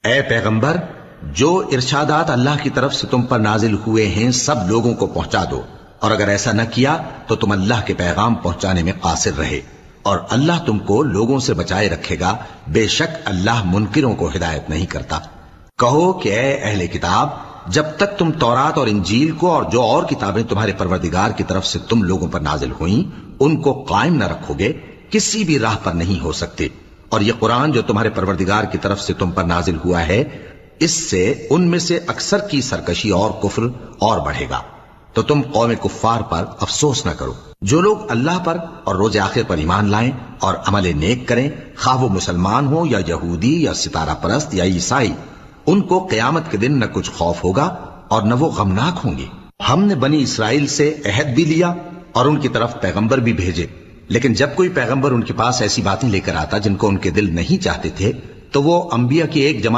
اے پیغمبر، جو ارشادات اللہ کی طرف سے تم پر نازل ہوئے ہیں سب لوگوں کو پہنچا دو، اور اگر ایسا نہ کیا تو تم اللہ کے پیغام پہنچانے میں قاصر رہے، اور اللہ تم کو لوگوں سے بچائے رکھے گا، بے شک اللہ منکروں کو ہدایت نہیں کرتا۔ کہو کہ اے اہل کتاب، جب تک تم تورات اور انجیل کو اور جو اور کتابیں تمہارے پروردگار کی طرف سے تم لوگوں پر نازل ہوئیں ان کو قائم نہ رکھو گے، کسی بھی راہ پر نہیں ہو سکتے، اور یہ قرآن جو تمہارے پروردگار کی طرف سے تم پر نازل ہوا ہے، اس سے ان میں سے اکثر کی سرکشی اور کفر اور بڑھے گا، تو تم قوم کفار پر افسوس نہ کرو۔ جو لوگ اللہ پر اور روز آخر پر ایمان لائیں اور عمل نیک کریں، خواہ وہ مسلمان ہو یا یہودی یا ستارہ پرست یا عیسائی، ان کو قیامت کے دن نہ کچھ خوف ہوگا اور نہ وہ غمناک ہوں گے۔ ہم نے بنی اسرائیل سے عہد بھی لیا اور ان کی طرف پیغمبر بھی بھیجے، لیکن جب کوئی پیغمبر ان کے پاس ایسی باتیں لے کر آتا جن کو ان کے دل نہیں چاہتے تھے تو وہ انبیاء کی ایک جماعت